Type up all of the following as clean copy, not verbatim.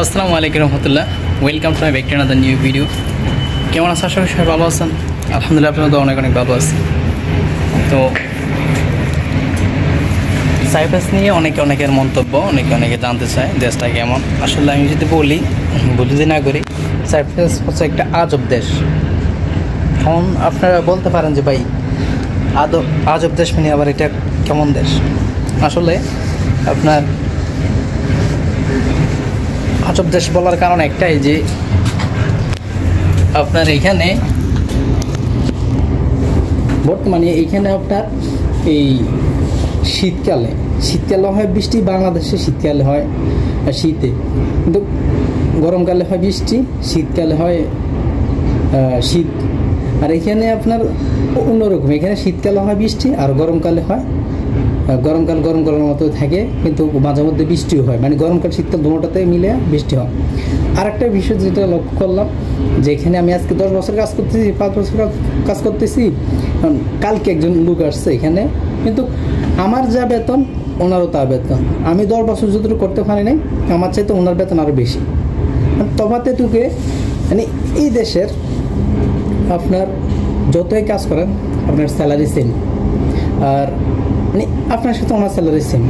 আসসালামু আলাইকুম রহমতুল্লাহ। Welcome to my back to another new video. কেমন আছেন? আশা করি সবাই ভালো আছেন। আলহামদুলিল্লাহ, আপনারা তো অনেক অনেক ভালো আছেন। তো সাইপ্রাস নিয়ে অনেকের মন্তব্য, অনেকে জানতে চায় দেশটা কেমন। আসলে আমি যদি বলি না করি, সাইপ্রাস হচ্ছে একটা আজব দেশ। এখন আপনারা বলতে পারেন যে ভাই আজব দেশ মানে আবার এটা কেমন দেশ? আসলে আপনার আজব দেশ বলার কারণ একটাই যে আপনার এখানে বর্তমানে আপনার এই শীতকালে হয় বৃষ্টি, বাংলাদেশে শীতকালে হয় শীতে, কিন্তু গরমকালে হয় বৃষ্টি, শীতকালে হয় শীত। আর এখানে আপনার অন্যরকম, এখানে শীতকালে হয় বৃষ্টি আর গরমকালে হয় গরমকালের মতো থাকে, কিন্তু মাঝে মধ্যে বৃষ্টিও হয়, মানে গরমকাল শীতকাল দুটোটাতে মিলে বৃষ্টি হয়। আর একটা বিষয় যেটা লক্ষ্য করলাম, যে এখানে আমি আজকে 10 বছর কাজ করতেছি, 5 বছর কাজ করতেছি, কালকে একজন লোক আসছে এখানে, কিন্তু আমার যা বেতন ওনারও তা বেতন। আমি 10 বছর যদি করতে পারি নাই, আমার চাইতে ওনার বেতন আরও বেশি। তফাতে টুকে মানে এই দেশের আপনার যতই কাজ করেন আপনার স্যালারি সেম, আর মানে আপনার সাথে ওনার স্যালারি সেম।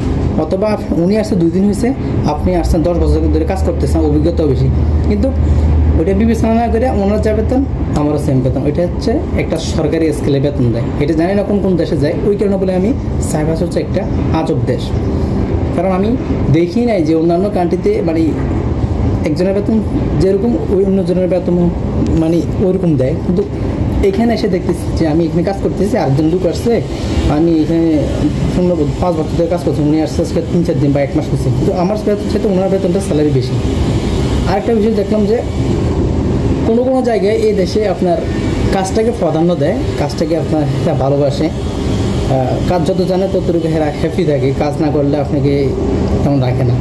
অথবা উনি আসছে 2 দিন হয়েছে, আপনি আসছেন 10 বছর ধরে কাজ করতেছেন, অভিজ্ঞতাও বেশি, কিন্তু ওইটা বিবেচনা না করে ওনার যা বেতন আমারও সেম বেতন। ওইটা হচ্ছে একটা সরকারি স্কেলে বেতন দেয়। এটা জানি না কোন দেশে যায়, ওই কারণে বলে আমি সাইপ্রাস হচ্ছে একটা আজব দেশ। কারণ আমি দেখি নাই যে অন্যান্য কান্ট্রিতে মানে একজনের বেতন যেরকম ওই অন্যজনের বেতন মানে ওইরকম দেয়, কিন্তু এখানে এসে দেখতেছি যে আমি এখানে কাজ করতেছি, আরেকজন লোক আসছে, আমি এখানে 5 বছর ধরে কাজ করছি, উনি আসছে আজকে 3-4 দিন বা 1 মাস করছে, কিন্তু আমার বেতন সাথে ওনার বেতনটা স্যালারি বেশি। আরেকটা বিষয় দেখলাম যে কোনো জায়গায় এই দেশে আপনার কাজটাকে প্রাধান্য দেয়, কাজটাকে আপনার ভালোবাসে, কাজ যত জানে ততটুকু হ্যাপি থাকে, কাজ না করলে আপনাকে তেমন রাখে না।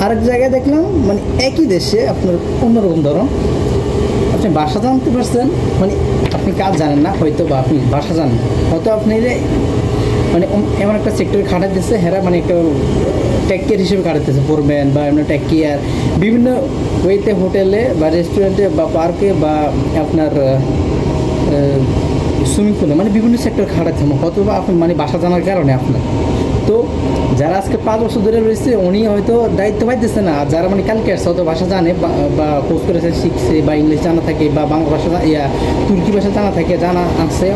আরেক জায়গায় দেখলাম মানে একই দেশে আপনার অন্যরকম ধরন, আপনি ভাষা জানতে পারছেন, মানে আপনি কাজ জানেন না হয়তো, বা আপনি ভাষা জানেন হয়তো, আপনি মানে এমন একটা সেক্টরে খাটাইতেছে, হেরা মানে একটা টেক কেয়ার হিসেবে খাটাইতেছে, ফোরম্যান বা এমন টেক কেয়ার, বিভিন্ন ওয়েতে হোটেলে বা রেস্টুরেন্টে বা পার্কে বা আপনার সুইমিং পুলে, মানে বিভিন্ন সেক্টর খাটাচ্ছে হয়তো, বা আপনি মানে ভাষা জানার কারণে আপনার। তো যারা আজকে 5 বছর ধরে রয়েছে উনি হয়তো দায়িত্ব পাইতেছে না, আর যারা মানে কালকে আসছে হয়তো ভাষা জানে বা কোর্স করেছে, শিখছে, বা ইংলিশ জানা থাকে, বা বাংলা ভাষা তুর্কি ভাষা জানা থাকে, জানা আছে,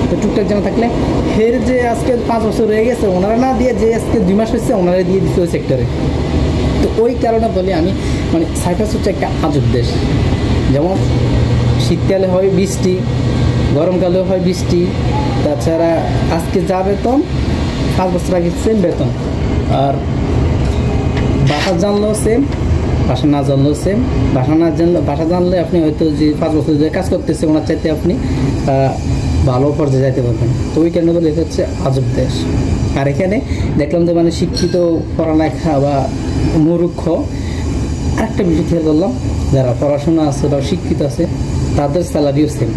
তো টুকটাক জানা থাকলে ফের যে আজকে 5 বছর রয়ে গেছে ওনারা না দিয়ে, যে আজকে 2 মাস হয়েছে ওনারা দিয়ে দিচ্ছে ওই সেক্টরে। তো ওই কারণে বলি আমি মানে সাইপ্রাস হচ্ছে একটা আজব দেশ। যেমন শীতকালে হয় বৃষ্টি, গরমকালেও হয় বৃষ্টি, তাছাড়া আজকে যা বেতন 5 বছর আগে সেম বেতন, আর ভাষা জানলেও সেম, ভাষা না জানলেও সেম। ভাষা জানলে আপনি হয়তো যে 5 বছর ধরে কাজ করতেছে ওনার চাইতে আপনি ভালো পর্যায়ে যাইতে পারবেন। তো ওই কারণে বলে এটা হচ্ছে আজব দেশ। আর এখানে দেখলাম যে মানে শিক্ষিত, পড়ালেখা বা মূর্খ, আরেকটা বিষয় খেয়াল করলাম, যারা পড়াশোনা আছে বা শিক্ষিত আছে তাদের স্যালারিও সেম।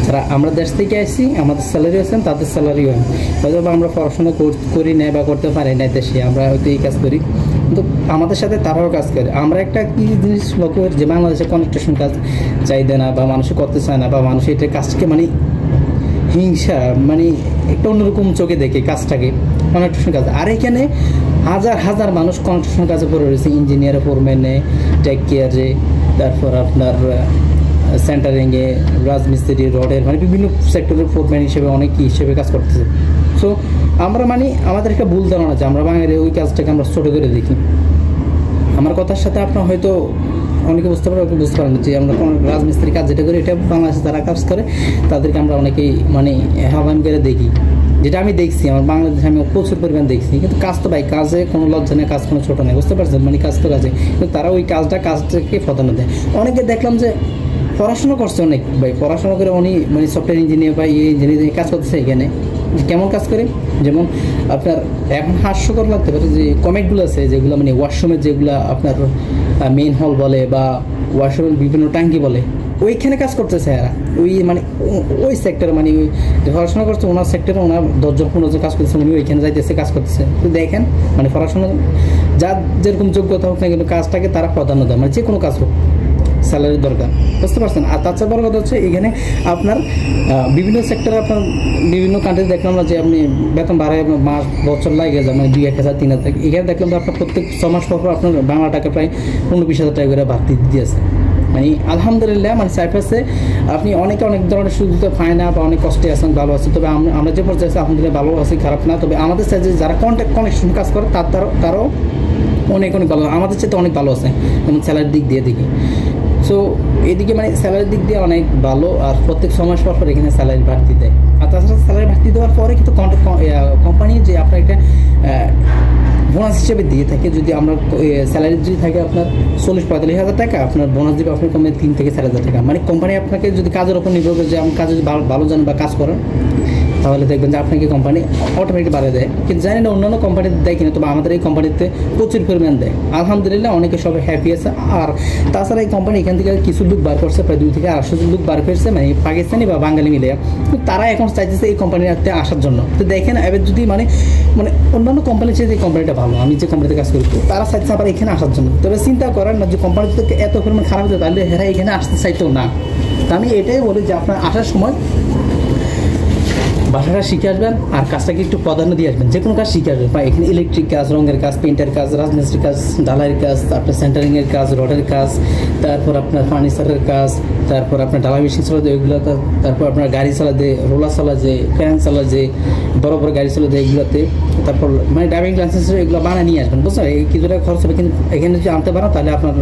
যারা আমরা দেশ থেকে আসছি আমাদের স্যালারি আছেন, তাদের স্যালারিও হয়, হয়তো বা আমরা পড়াশোনা করি না বা করতে পারি না দেশে, আমরা হয়তো এই কাজ করি, কিন্তু আমাদের সাথে তারাও কাজ করে। আমরা একটা কী জিনিস লক্ষ্য করি যে বাংলাদেশে কনস্ট্রাকশন কাজ চাইবে না, বা মানুষ করতে চায় না, বা মানুষ এটা কাজটাকে মানে হিংসা, মানে একটা অন্যরকম চোখে দেখে কাজটাকে, কনস্ট্রাকশন কাজ। আর এখানে হাজার মানুষ কনস্ট্রাকশন কাজে পড়ে রয়েছে, ইঞ্জিনিয়ারে, ফোরম্যানে, টেক কেয়ারে, তারপর আপনার সেন্টারিংয়ে, রাজমিস্ত্রি, রডের, মানে বিভিন্ন সেক্টরের ফোরম্যান হিসেবে অনেক হিসেবে কাজ করতেছে। সো আমরা মানে আমাদের একটা ভুল ধারণা আছে, আমরা বাঙালি ওই কাজটাকে আমরা ছোটো করে দেখি। আমার কথার সাথে আপনার হয়তো অনেকে বুঝতে পারেন যে আমরা কোনো রাজমিস্ত্রি কাজ যেটা করি, এটা বাংলাদেশে যারা কাজ করে তাদেরকে আমরা অনেকেই মানে হাবাম করে দেখি, যেটা আমি দেখছি আমার বাংলাদেশে আমি প্রচুর পরিমাণ দেখছি। কিন্তু কাজ তো ভাই, কাজে কোনো লজ্জা নেই, কাজ কোনো ছোটো নেই, বুঝতে পারছেন, মানে কাজ তো কাজে, কিন্তু তারা ওই কাজটাকে প্রাধান্য দেয়। অনেকে দেখলাম যে পড়াশোনা করছে অনেক, ভাই পড়াশোনা করে উনি মানে সফটওয়্যার ইঞ্জিনিয়ার বা ইঞ্জিনিয়ারিং কাজ করতেছে এখানে। কেমন কাজ করে, যেমন আপনার এখন হাস্যকর লাগতে পারে যে কমেন্টগুলো আছে যেগুলো মানে ওয়াশরুমের যেগুলো আপনার মেইন হল বলে বা ওয়াশরুমের বিভিন্ন ট্যাঙ্কি বলে, ওইখানে কাজ করতেছে এরা, ওই মানে ওই সেক্টরে, মানে ওই পড়াশোনা করছে ওনার সেক্টরে, ওনার 10 জন 15 জন কাজ করতেছে, উনি ওইখানে যাইতেছে কাজ করতেছে। তো দেখেন মানে পড়াশোনা যার যেরকম যোগ্যতা হোক না কিন্তু কাজটাকে তারা প্রাধান্য দেয়, মানে যে কোনো কাজ হোক স্যালারি দরকার, বুঝতে পারছেন। আর তার চেয়ে বড় কথা হচ্ছে এখানে আপনার বিভিন্ন সেক্টরে আপনার বিভিন্ন কান্ট্রি দেখলাম না যে আপনি বেতন বাড়ায় মাস বছর লাগে যায়, মানে 2-1,000 3,000। এখানে দেখলাম যে আপনার প্রত্যেক 6 মাস পর আপনার বাংলা টাকা প্রায় 15-20,000 টাকা করে বাড়তি দিয়েছে। মানে আলহামদুলিল্লাহ, মানে সাইপ্রাসে আপনি অনেক ধরনের সুযোগ পায় না বা অনেক কষ্টে আছেন, ভালো আছে। তবে আমরা যে পর্যায়ে আছি আলহামদুলিল্লাহ ভালো আছি, খারাপ না। তবে আমাদের সাথে যারা কানেকশন কাজ করে তারও অনেক ভালো, আমাদের সাথে অনেক ভালো আছে, যেমন স্যালারির দিক দিয়ে দেখি। সো এদিকে মানে স্যালারির দিক দিয়ে অনেক ভালো, আর প্রত্যেক 6 মাস পর এখানে স্যালারি বাড়তি দেয়। আর তাছাড়া স্যালারি বাড়তি দেওয়ার পরে কিন্তু কোম্পানি যে আপনার একটা বোনাস হিসেবে দিয়ে থাকে। যদি আমরা স্যালারি যদি থাকে আপনার 40-45 হাজার টাকা, আপনার বোনাস দেবে আপনার কমে 3 থেকে 4 হাজার টাকা। মানে কোম্পানি আপনাকে যদি কাজের উপর নির্ভর করে যে আপনি কাজ যদি ভালো জানেন বা কাজ করেন, তাহলে দেখবেন যে আপনাকে কোম্পানি অটোমেটিক বাড়িয়ে দেয়। কিন্তু জানি না অন্যান্য কোম্পানিতে দেয় কিনা, তবে আমাদের এই কোম্পানিতে প্রচুর পরিমাণ দেয়। আলহামদুলিল্লাহ অনেকে সবাই হ্যাপি আছে। আর তাছাড়া এই কোম্পানি এখান থেকে কিছু লোক বার করছে, প্রায় 200 থেকে 800 লোক বার করছে, মানে পাকিস্তানি বা বাঙালি মিলে। তারা এখন চাইতেছে এই কোম্পানিতে আসার জন্য। তো দেখেন এবার যদি মানে অন্যান্য কোম্পানির চেয়ে এই কোম্পানিটা ভালো, আমি যে কোম্পানিতে কাজ করি, তারা চাইছে আবার এখানে আসার জন্য। তবে চিন্তা করেন না যে কোম্পানিতে এত পরিমাণ খারাপ হতো, তাহলে হেরা এখানে আসতে চাইতো না। তো আমি এটাই বলি যে আপনার আসার সময় ভাষাটা শিখে আসবেন আর কাজটাকে একটু প্রাধান্য দিয়ে আসবেন। যে কোনো কাজ শিখে আসবেন, বা এখানে ইলেকট্রিক কাজ, রঙের কাজ, পেন্টের কাজ, রাজমিস্ত্রির কাজ, ঢালাইয়ের কাজ, তারপর সেন্টারিংয়ের কাজ, রডের কাজ, তারপর আপনার ফার্নিচারের কাজ, তারপর আপনার ঢালাই মেশিন চালাতে ওইগুলো, তারপর আপনার গাড়ি চালাতে, রোলার চালাতে, ক্রেন চালাতে, বড় গাড়ি চালাতে এগুলোতে, তারপর মানে ড্রাইভিং লাইসেন্স এগুলো বানিয়ে নিয়ে আসবেন, বুঝছেন। এই কিছুটা খরচ হবে, কিন্তু এখানে যদি আনতে পারেন তাহলে আপনার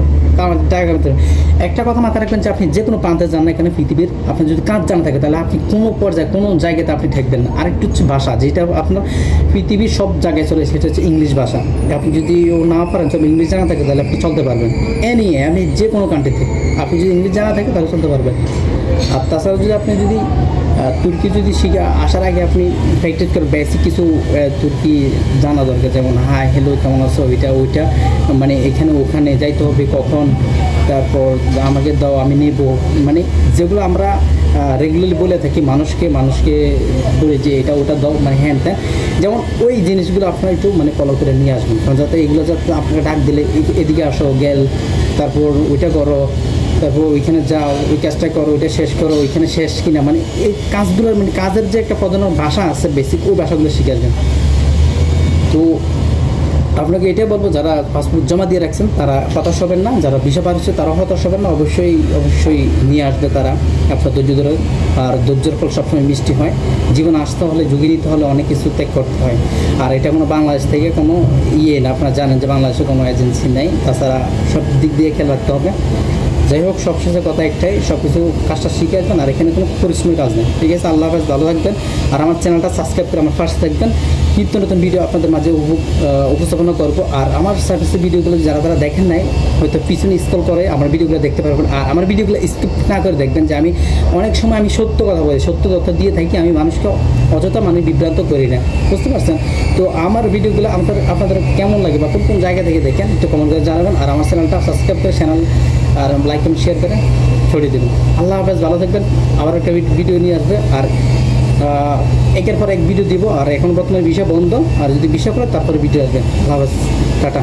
টাকা কামাতে। একটা কথা মাথায় রাখবেন যে আপনি যে কোনো প্রান্তে যান না এখানে পৃথিবীর, আপনি যদি কাজ জানা থাকে তাহলে আপনি কোনো পর্যায়ে কোনো জায়গাতে আপনি ঠেকবেন না। আরেকটু হচ্ছে ভাষা, যেটা আপনার পৃথিবীর সব জায়গায় চলে, সেটা হচ্ছে ইংলিশ ভাষা। আপনি যদি না পারেন, তবে ইংলিশ জানা থাকে তাহলে আপনি চলতে পারবেন। আপনি যে কোনো কান্ট্রিতে আপনি যদি ইংলিশ জানা থাকে তাহলে চলতে পারবেন। আর তাছাড়া যদি আপনি যদি তুর্কি যদি শিখে আসার আগে আপনি প্র্যাকটিস করে বেসিক কিছু তুর্কি জানা দরকার, যেমন হাই হ্যালো কেমন আছো, ওইটা মানে এখানে ওখানে যাইতে হবে কখন, তারপর আমাকে দাও আমি নেব, মানে যেগুলো আমরা রেগুলারলি বলে থাকি মানুষকে বলে যে এটা ওটা দাও, মানে হ্যান ত্যান, যেমন ওই জিনিসগুলো আপনারা একটু মানে ফলো করে নিয়ে আসবেন। কারণ যাতে এগুলো যাতে আপনাকে ডাক দিলে এদিকে আসো গেল, তারপর ওইটা করো, তারপর ওইখানে যাও, ওই কাজটা করো, ওইটা শেষ করো, ওইখানে শেষ কিনা, মানে এই কাজগুলোর মানে কাজের যে একটা প্রধান ভাষা আছে বেসিক, ওই ভাষাগুলো শিখে আসবেন। তো আপনাকে এটাই বলবো, যারা পাসপোর্ট জমা দিয়ে রাখছেন তারা হতাশ হবেন না, যারা ভিসা পার হচ্ছে তারা হতাশ হবেন না, অবশ্যই নিয়ে আসবে তারা। আপনার ধৈর্য ধরে, আর ধৈর্যের ফল সবসময় মিষ্টি হয়। জীবনে আসতে হলে, ঝুঁকি নিতে হলে অনেক কিছু ত্যাগ করতে হয়। আর এটা কোনো বাংলাদেশ থেকে কোনো না, আপনারা জানেন যে বাংলাদেশে কোনো এজেন্সি নেই। তাছাড়া সব দিক দিয়ে খেয়াল রাখতে হবে। যাই হোক, সবশেষে কথা একটাই, সব কিছু কাজটা শিখে আসবেন, আর এখানে কোনো পরিশ্রমের কাজ নেই। ঠিক আছে, আল্লাহ হাফেজ, ভালো থাকবেন। আর আমার চ্যানেলটা সাবস্ক্রাইব করে আমার পাশে থাকবেন। নিত্য নতুন ভিডিও আপনাদের মাঝে উপস্থাপনা করবো। আর আমার সার্ভিসের ভিডিওগুলো যারা দেখেন নাই, হয়তো পিছনে স্ক্রল করে আমার ভিডিওগুলো দেখতে পারবেন। আর আমার ভিডিওগুলো স্কিপ না করে দেখবেন, যে আমি অনেক সময় আমি সত্য কথা বলি, সত্য তথ্য দিয়ে থাকি, আমি মানুষকে অযথা বিভ্রান্ত করি না, বুঝতে পারছেন। তো আমার ভিডিওগুলো আপনাদের কেমন লাগে বা কোন জায়গা থেকে দেখেন একটু কমেন্ট করে জানাবেন। আর আমার চ্যানেলটা সাবস্ক্রাইব করে আর লাইক এবং শেয়ার করে ছড়িয়ে দেবেন। আল্লাহ হাফেজ, ভালো থাকবেন। আবার একটা ভিডিও নিয়ে আসবে, আর একের পর এক ভিডিও দিব। আর এখন বর্তমানে ভিসা বন্ধ, আর যদি ভিসা করে তারপরে ভিডিও আসবে। আল্লাহ হাফেজ, টাটা।